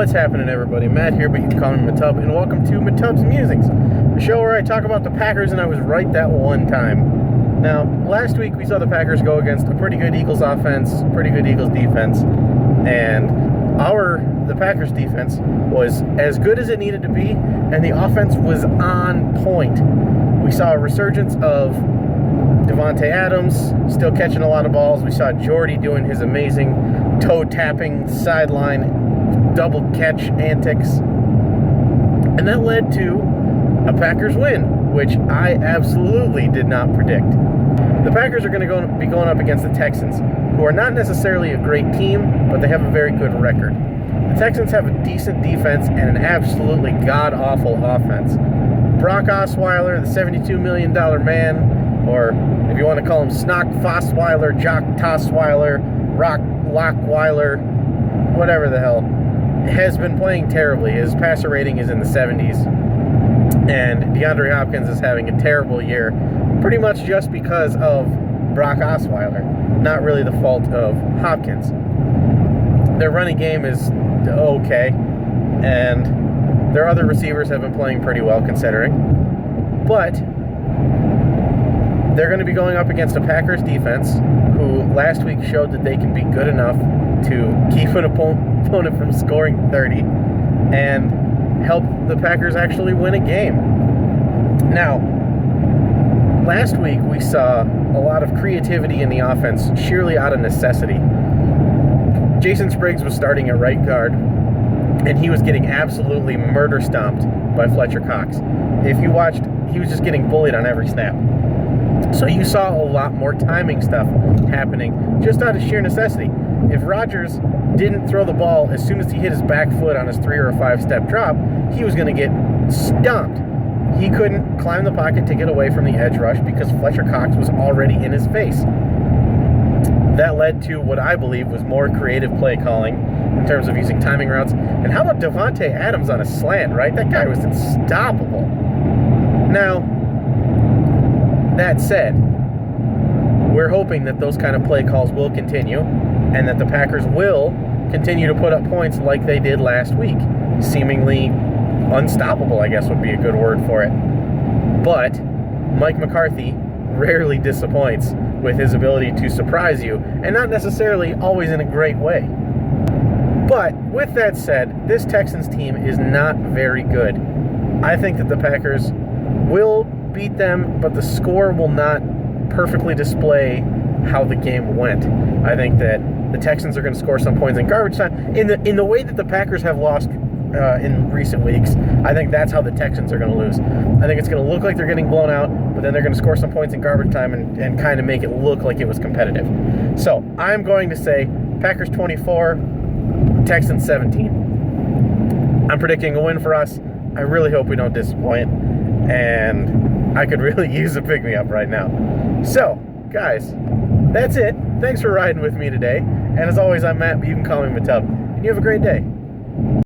What's happening, everybody? Matt here, but you can call me Matub, and welcome to Matub's Musings, the show where I talk about the Packers, and I was right that one time. Now, last week we saw the Packers go against a pretty good Eagles offense, pretty good Eagles defense, and the Packers defense was as good as it needed to be, and the offense was on point. We saw a resurgence of Davante Adams, still catching a lot of balls. We saw Jordy doing his amazing toe-tapping sideline double catch antics. And that led to a Packers win, which I absolutely did not predict. The Packers are going to be going up against the Texans, who are not necessarily a great team, but they have a very good record. The Texans have a decent defense and an absolutely god-awful offense. Brock Osweiler, the $72 million man, or if you want to call him Snock Fosweiler, Jock Tosweiler, Rock Lockweiler, whatever the hell, has been playing terribly. His passer rating is in the 70s. And DeAndre Hopkins is having a terrible year, pretty much just because of Brock Osweiler, not really the fault of Hopkins. Their running game is okay, and their other receivers have been playing pretty well considering. But they're going to be going up against a Packers defense who last week showed that they can be good enough to keep an opponent from scoring 30 and help the Packers actually win a game. Now, last week we saw a lot of creativity in the offense sheerly out of necessity. Jason Spriggs was starting at right guard, and he was getting absolutely murder stomped by Fletcher Cox. If you watched, he was just getting bullied on every snap. So you saw a lot more timing stuff happening just out of sheer necessity. If Rodgers didn't throw the ball as soon as he hit his back foot on his 3 or 5 step drop, he was going to get stomped. He couldn't climb the pocket to get away from the edge rush because Fletcher Cox was already in his face. That led to what I believe was more creative play calling in terms of using timing routes. And how about Davante Adams on a slant, right? That guy was unstoppable. Now, that said, we're hoping that those kind of play calls will continue and that the Packers will continue to put up points like they did last week. Seemingly unstoppable, I guess would be a good word for it. But Mike McCarthy rarely disappoints with his ability to surprise you, and not necessarily always in a great way. But with that said, this Texans team is not very good. I think that the Packers will beat them, but the score will not perfectly display how the game went. I think that the Texans are going to score some points in garbage time. In the way that the Packers have lost in recent weeks, I think that's how the Texans are going to lose. I think it's going to look like they're getting blown out, but then they're going to score some points in garbage time and kind of make it look like it was competitive. So I'm going to say Packers 24, Texans 17. I'm predicting a win for us. I really hope we don't disappoint, and I could really use a pick-me-up right now. So, guys, that's it. Thanks for riding with me today. And as always, I'm Matt, but you can call me Matub. And you have a great day.